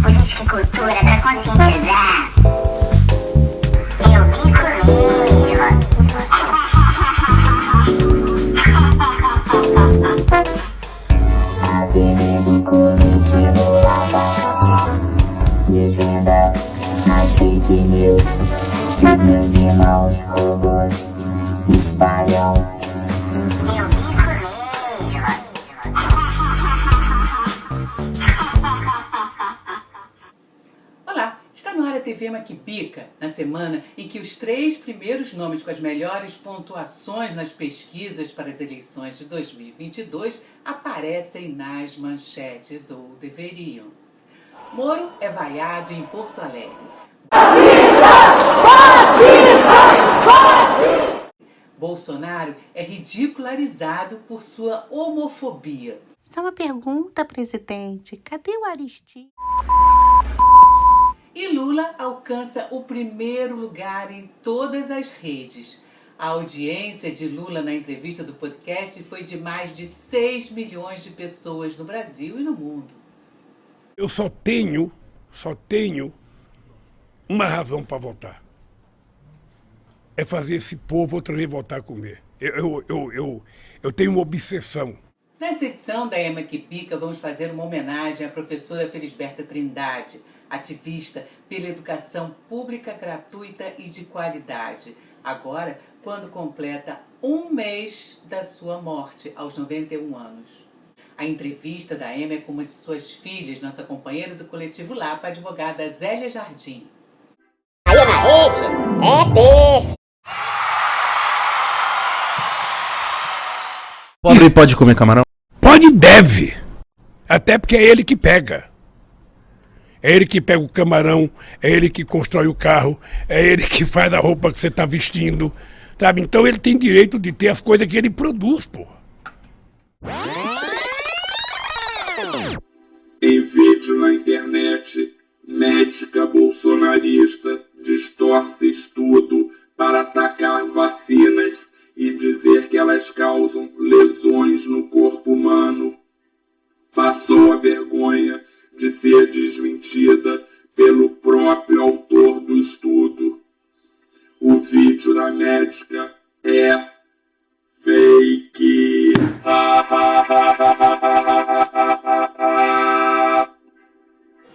Política e cultura pra conscientizar. Eu bico mesmo. A TV do coletivo Lava desvenda as fake news que os meus irmãos robôs espalham. Eu bico mesmo. Olá, está no ar a TV Maquipica, na semana em que os 3 primeiros nomes com as melhores pontuações nas pesquisas para as eleições de 2022 aparecem nas manchetes, ou deveriam. Moro é vaiado em Porto Alegre. Bolsonaro é ridicularizado por sua homofobia. Só uma pergunta, presidente. Cadê o Aristides? E Lula alcança o primeiro lugar em todas as redes. A audiência de Lula na entrevista do podcast foi de mais de 6 milhões de pessoas no Brasil e no mundo. Eu só tenho uma razão para votar. É fazer esse povo outra vez voltar a comer. Eu tenho uma obsessão. Nessa edição da Ema que Pica, vamos fazer uma homenagem à professora Felisberta Trindade, ativista pela educação pública gratuita e de qualidade. Agora, quando completa 1 mês da sua morte, aos 91 anos. A entrevista da Ema é com uma de suas filhas, nossa companheira do Coletivo Lapa, a advogada Zélia Jardim. Caiu na rede? É desse. Pobre pode comer camarão? Pode e deve. Até porque é ele que pega. É ele que pega o camarão, é ele que constrói o carro, é ele que faz a roupa que você está vestindo, sabe? Então ele tem direito de ter as coisas que ele produz, pô. Em vídeo na internet, médica bolsonarista distorce estudo para atacar vacinas e dizer que elas causam lesões no corpo humano. Passou a vergonha de ser desmentida pelo próprio autor do estudo. O vídeo da médica é fake.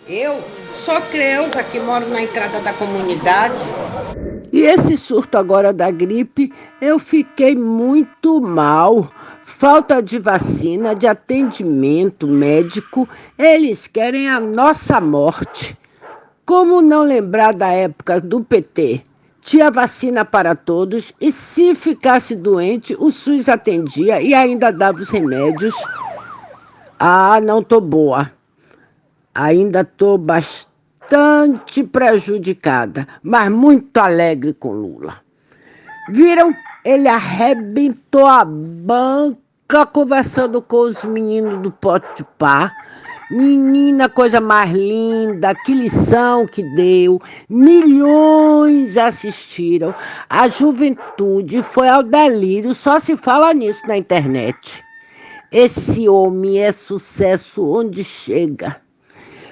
Eu sou Creuza, que moro na entrada da comunidade. E esse surto agora da gripe, eu fiquei muito mal. Falta de vacina, de atendimento médico, eles querem a nossa morte. Como não lembrar da época do PT? Tinha vacina para todos e se ficasse doente, o SUS atendia e ainda dava os remédios. Ah, não tô boa. Ainda tô bastante prejudicada, mas muito alegre com Lula. Viram? Ele arrebentou a banca conversando com os meninos do Pote de Pá. Menina, coisa mais linda, que lição que deu. Milhões assistiram. A juventude foi ao delírio, só se fala nisso na internet. Esse homem é sucesso onde chega.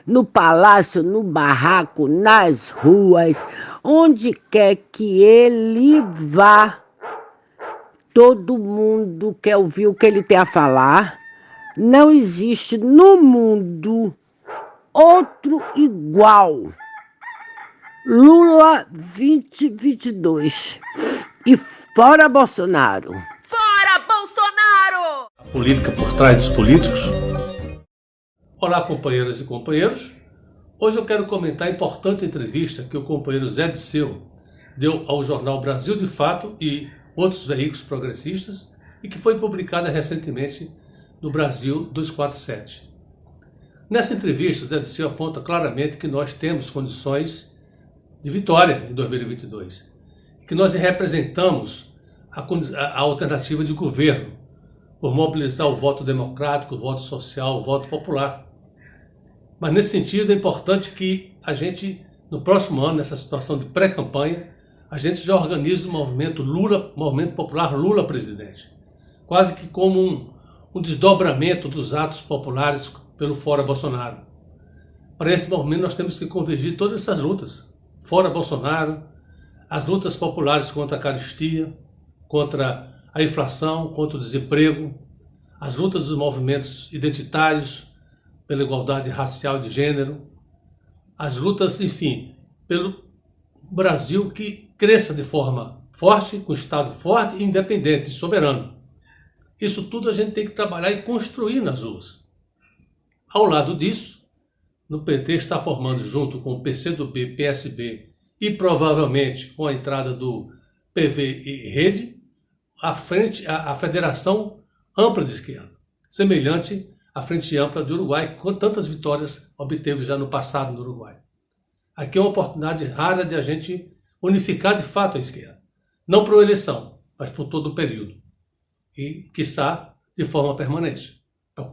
No palácio, no barraco, nas ruas, onde quer que ele vá. Todo mundo quer ouvir o que ele tem a falar. Não existe no mundo outro igual. Lula 2022. E fora Bolsonaro. Fora Bolsonaro! A política por trás dos políticos. Olá, companheiras e companheiros. Hoje eu quero comentar a importante entrevista que o companheiro Zé Disseu deu ao jornal Brasil de Fato e outros veículos progressistas e que foi publicada recentemente no Brasil 247. Nessa entrevista, Zé Disseu aponta claramente que nós temos condições de vitória em 2022 e que nós representamos a alternativa de governo por mobilizar o voto democrático, o voto social, o voto popular. Mas nesse sentido é importante que a gente, no próximo ano, nessa situação de pré-campanha, a gente já organiza o movimento Lula, Movimento Popular Lula Presidente. Quase que como um desdobramento dos atos populares pelo Fora Bolsonaro. Para esse movimento nós temos que convergir todas essas lutas, fora Bolsonaro, as lutas populares contra a carestia, contra a inflação, contra o desemprego, as lutas dos movimentos identitários pela igualdade racial e de gênero, as lutas, enfim, pelo Brasil que cresça de forma forte, com Estado forte, independente e soberano. Isso tudo a gente tem que trabalhar e construir nas ruas. Ao lado disso, no PT está formando, junto com o PCdoB, PSB e provavelmente com a entrada do PV e Rede, a Federação Ampla de Esquerda, semelhante à Frente Ampla do Uruguai, com tantas vitórias obteve já no passado no Uruguai. Aqui é uma oportunidade rara de a gente unificar de fato a esquerda. Não por uma eleição, mas por todo o período. E, quiçá, de forma permanente, para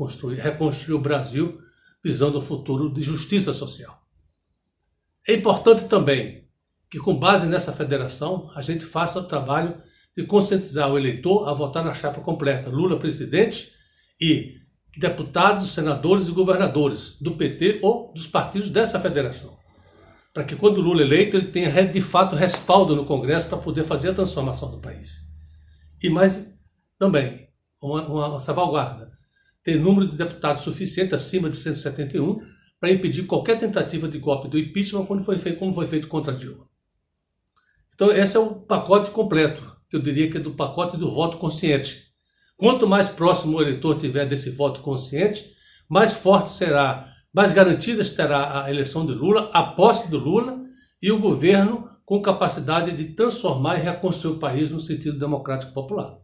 reconstruir o Brasil visando um futuro de justiça social. É importante também que, com base nessa federação, a gente faça o trabalho de conscientizar o eleitor a votar na chapa completa, Lula presidente e deputados, senadores e governadores do PT ou dos partidos dessa federação. Para que, quando o Lula é eleito, ele tenha de fato respaldo no Congresso para poder fazer a transformação do país. E mais também, uma salvaguarda, ter número de deputados suficiente, acima de 171, para impedir qualquer tentativa de golpe do impeachment como foi feito contra Dilma. Então esse é o pacote completo, que eu diria que é do pacote do voto consciente. Quanto mais próximo o eleitor tiver desse voto consciente, mais forte será, mais garantidas terá a eleição de Lula, a posse do Lula e o governo com capacidade de transformar e reconstruir o país no sentido democrático popular.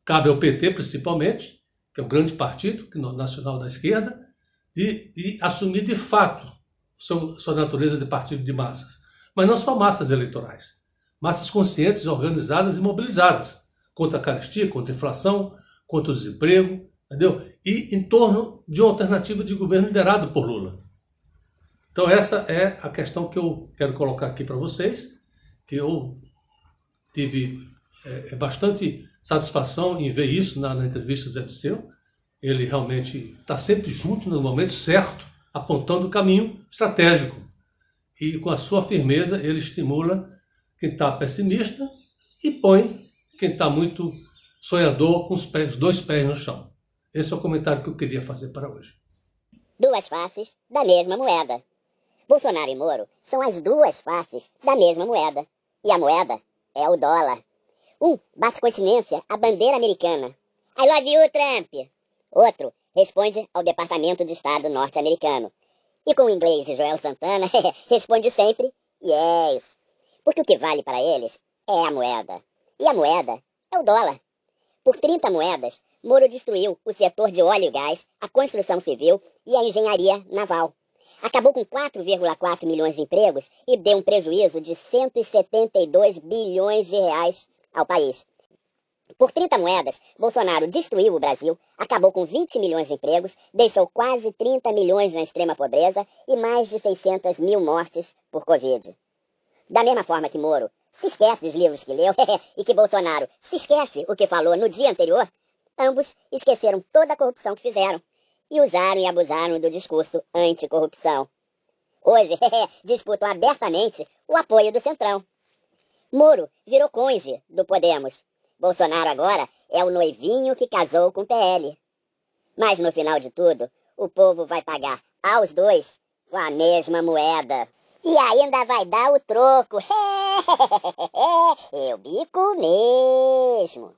Cabe ao PT, principalmente, que é o grande partido nacional da esquerda, de assumir de fato sua natureza de partido de massas. Mas não só massas eleitorais, massas conscientes, organizadas e mobilizadas contra a carestia, contra a inflação, contra o desemprego, entendeu? E em torno de uma alternativa de governo liderado por Lula. Então essa é a questão que eu quero colocar aqui para vocês, que eu tive bastante satisfação em ver isso na entrevista do Zé Disseu. Ele realmente está sempre junto no momento certo, apontando o caminho estratégico. E com a sua firmeza ele estimula quem está pessimista e põe quem está muito sonhador com os dois pés no chão. Esse é o comentário que eu queria fazer para hoje. Duas faces da mesma moeda. Bolsonaro e Moro são as duas faces da mesma moeda. E a moeda é o dólar. Um bate continência à bandeira americana. I love you, Trump. Outro responde ao Departamento de Estado norte-americano. E com o inglês de Joel Santana, responde sempre yes. Porque o que vale para eles é a moeda. E a moeda é o dólar. Por 30 moedas, Moro destruiu o setor de óleo e gás, a construção civil e a engenharia naval. Acabou com 4,4 milhões de empregos e deu um prejuízo de 172 bilhões de reais ao país. Por 30 moedas, Bolsonaro destruiu o Brasil, acabou com 20 milhões de empregos, deixou quase 30 milhões na extrema pobreza e mais de 600 mil mortes por Covid. Da mesma forma que Moro se esquece dos livros que leu e que Bolsonaro se esquece o que falou no dia anterior, ambos esqueceram toda a corrupção que fizeram e usaram e abusaram do discurso anticorrupção. Hoje, disputam abertamente o apoio do Centrão. Moro virou cônjuge do Podemos. Bolsonaro agora é o noivinho que casou com o PL. Mas no final de tudo, o povo vai pagar aos dois com a mesma moeda. E ainda vai dar o troco. Eu bico mesmo.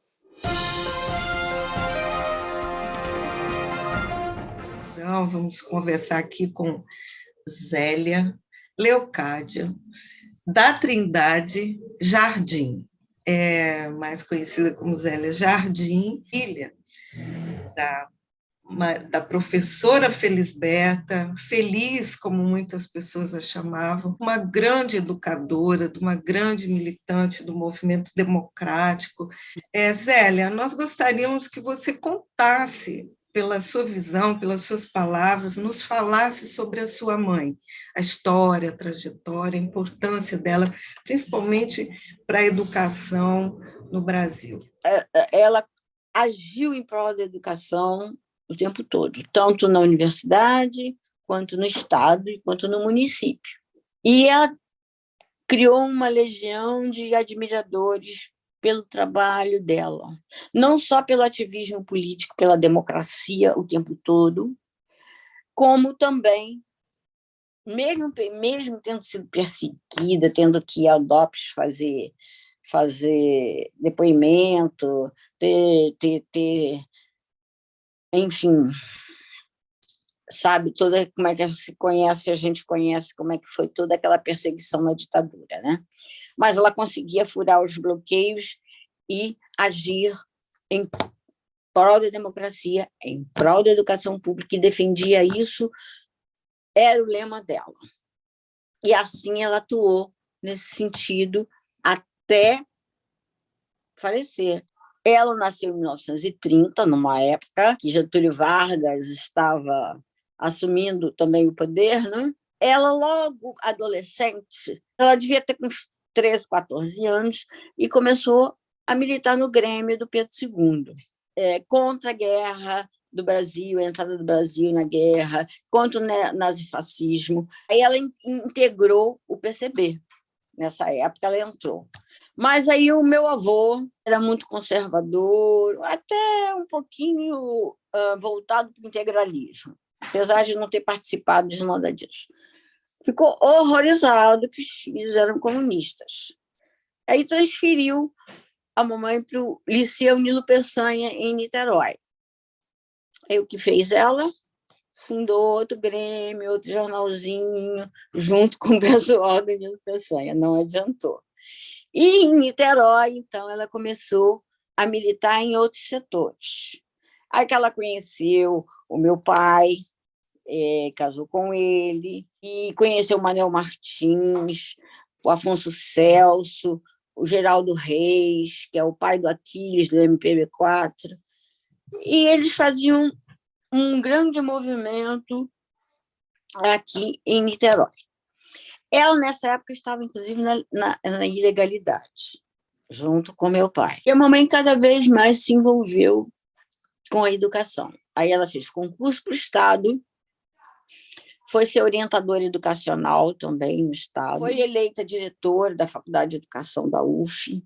Então, vamos conversar aqui com Zélia Leocádia, da Trindade Jardim, mais conhecida como Zélia Jardim, filha da professora Felisberta, Feliz, como muitas pessoas a chamavam, uma grande educadora, de uma grande militante do movimento democrático. Zélia, nós gostaríamos que você contasse, pela sua visão, pelas suas palavras, nos falasse sobre a sua mãe, a história, a trajetória, a importância dela, principalmente para a educação no Brasil. Ela agiu em prol da educação o tempo todo, tanto na universidade, quanto no Estado e quanto no município. E ela criou uma legião de admiradores pelo trabalho dela, não só pelo ativismo político, pela democracia o tempo todo, como também, mesmo tendo sido perseguida, tendo que ir ao DOPS fazer depoimento, enfim, sabe, como é que a gente conhece como é que foi toda aquela perseguição na ditadura, né? Mas ela conseguia furar os bloqueios e agir em prol da democracia, em prol da educação pública, e defendia isso, era o lema dela. E assim ela atuou nesse sentido até falecer. Ela nasceu em 1930, numa época que Getúlio Vargas estava assumindo também o poder, né? Ela, logo adolescente, ela devia ter uns 13, 14 anos, e começou a militar no Grêmio do Pedro II, contra a guerra do Brasil, a entrada do Brasil na guerra, contra o nazifascismo. Aí ela integrou o PCB. Nessa época ela entrou. Mas aí o meu avô era muito conservador, até um pouquinho voltado para o integralismo, apesar de não ter participado de nada disso. Ficou horrorizado que os filhos eram comunistas. Aí transferiu a mamãe para o Liceu Nilo Peçanha, em Niterói. Aí o que fez ela? Fundou outro Grêmio, outro jornalzinho, junto com o pessoal do Nilo Peçanha. Não adiantou. E em Niterói, então, ela começou a militar em outros setores. Aí que ela conheceu o meu pai, casou com ele, e conheceu o Manuel Martins, o Afonso Celso, o Geraldo Reis, que é o pai do Aquiles, do MPB4, e eles faziam um grande movimento aqui em Niterói. Ela, nessa época, estava, inclusive, na ilegalidade, junto com meu pai. E a mamãe cada vez mais se envolveu com a educação. Aí ela fez concurso para o Estado, foi ser orientadora educacional também no Estado, foi eleita diretora da Faculdade de Educação da UF,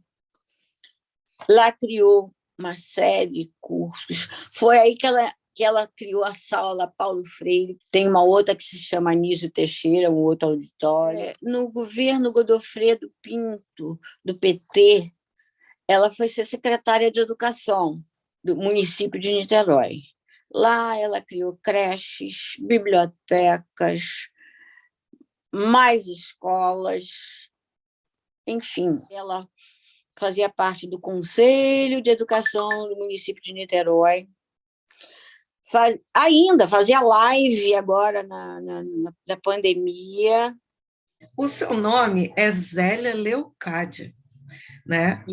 lá criou uma série de cursos. Foi aí que ela criou a sala Paulo Freire, tem uma outra que se chama Anísio Teixeira, um outro auditório. No governo Godofredo Pinto, do PT, ela foi ser secretária de Educação do município de Niterói. Lá ela criou creches, bibliotecas, mais escolas, enfim. Ela fazia parte do Conselho de Educação do município de Niterói. Ainda fazia live agora na pandemia. O seu nome é Zélia Leocádia, né?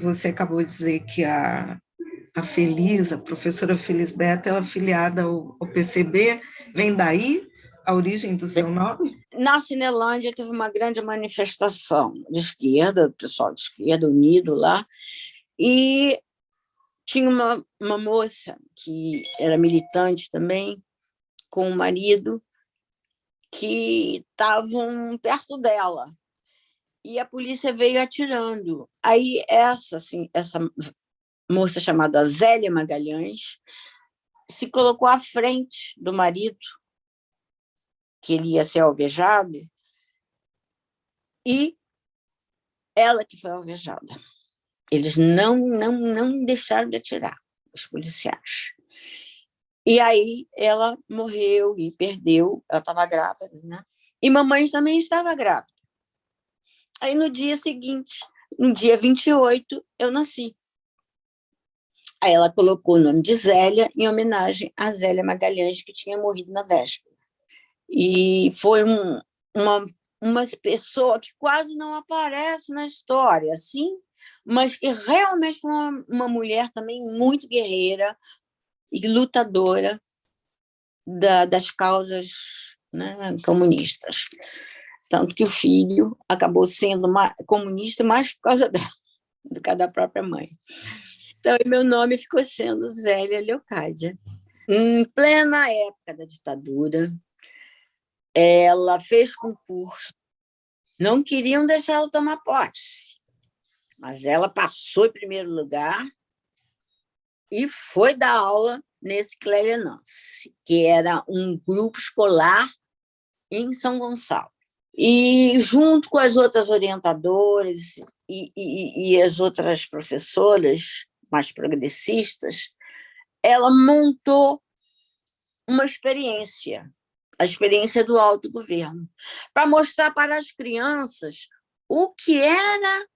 Você acabou de dizer que a Feliz, a professora Felisberta, ela é afiliada ao PCB. Vem daí a origem do seu nome? Na Cinelândia teve uma grande manifestação de esquerda, pessoal de esquerda unido lá, e tinha uma moça que era militante também, com o marido, que estavam perto dela, e a polícia veio atirando. Aí essa moça chamada Zélia Magalhães se colocou à frente do marido, que ele ia ser alvejado, e ela que foi alvejada. Eles não deixaram de atirar, os policiais. E aí ela morreu e perdeu, ela estava grávida, né? E mamãe também estava grávida. Aí no dia seguinte, no dia 28, eu nasci. Aí ela colocou o nome de Zélia em homenagem a Zélia Magalhães, que tinha morrido na véspera. E foi uma pessoa que quase não aparece na história, assim, mas que realmente foi uma mulher também muito guerreira e lutadora das causas, né, comunistas. Tanto que o filho acabou sendo comunista mais por causa dela, do que da própria mãe. Então, meu nome ficou sendo Zélia Leocádia. Em plena época da ditadura, Ela fez concurso, não queriam deixar ela tomar posse, mas ela passou em primeiro lugar e foi dar aula nesse Clélia-Nance, que era um grupo escolar em São Gonçalo. E, junto com as outras orientadoras e as outras professoras mais progressistas, ela montou uma experiência, a experiência do autogoverno, para mostrar para as crianças o que era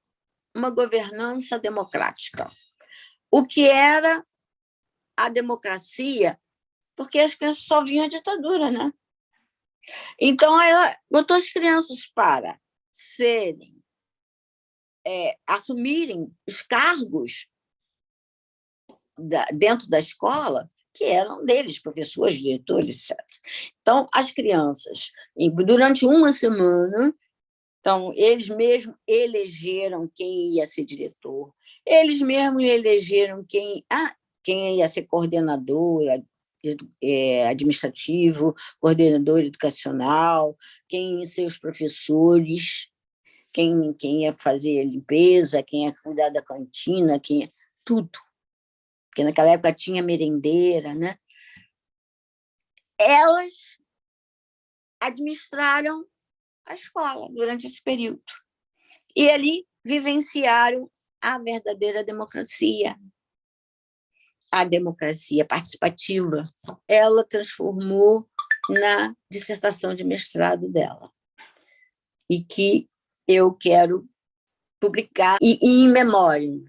uma governança democrática, o que era a democracia, porque as crianças só viam a ditadura, né? Então, ela botou as crianças para assumirem os cargos dentro da escola, que eram deles, professores, diretores, etc. Então, as crianças, durante uma semana, então, eles mesmos elegeram quem ia ser diretor, eles mesmos elegeram quem ia ser coordenador administrativo, coordenador educacional, quem ia ser os professores, quem ia fazer a limpeza, quem ia cuidar da cantina, tudo. Porque naquela época tinha merendeira, né? Elas administraram a escola durante esse período. E ali vivenciaram a verdadeira democracia. A democracia participativa. Ela transformou na dissertação de mestrado dela. E que eu quero publicar em memória.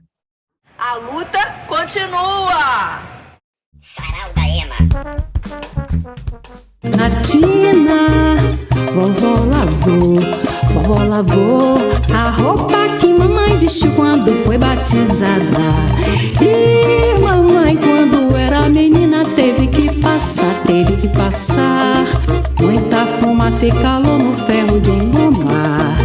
A luta continua! Sarau da Ema. Natina, vovó lavou a roupa que mamãe vestiu quando foi batizada. E mamãe, quando era menina, teve que passar muita fumaça e calor no ferro de engomar.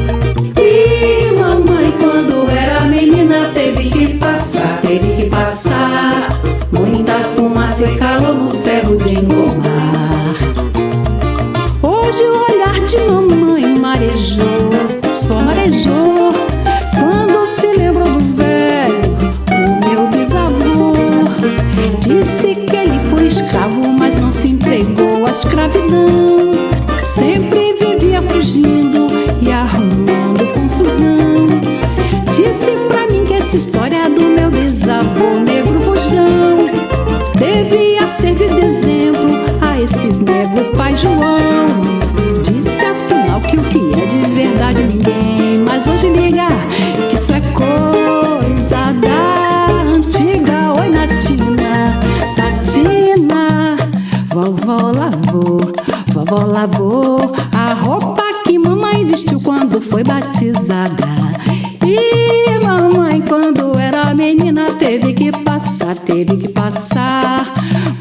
E mamãe, quando era menina, teve que passar muita fumaça e calor no ferro de engomar. Hoje o olhar de mamãe só marejou, quando se lembrou do velho, o meu bisavô. Disse que ele foi escravo, mas não se entregou à escravidão. Sempre vivia fugindo e arrumando confusão. Disse pra mim que essa história do meu bisavô negro rojão devia servir de exemplo a esse negro pai João. Disse afinal que o que é de verdade ninguém mais hoje liga, que isso é coisa da antiga. Oi, Natina, vovó lavou a roupa que mamãe vestiu quando foi batizada. E mamãe, quando era menina, teve que passar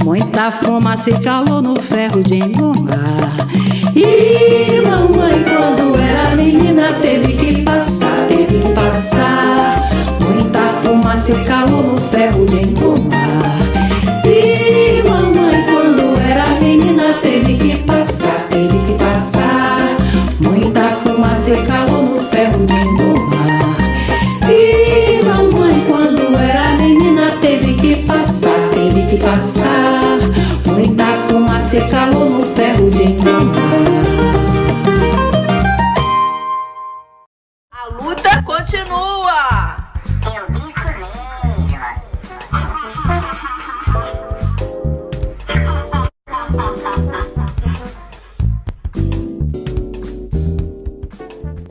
muita fumaça e calor no ferro de engomar. E mamãe, quando era menina, teve que passar muita fumaça e calor no ferro de engomar. E mamãe, quando era menina, teve que passar muita fumaça e calor no ferro de engomar. E mamãe, quando era menina, teve que passar muita fumaça e calor no ferro de engomar. A luta continua! Eu bico mesmo.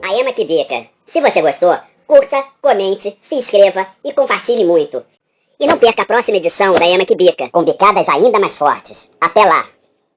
A Ema que bica. Se você gostou, curta, comente, se inscreva e compartilhe muito. E não perca a próxima edição da Ema que bica, com bicadas ainda mais fortes. Até lá!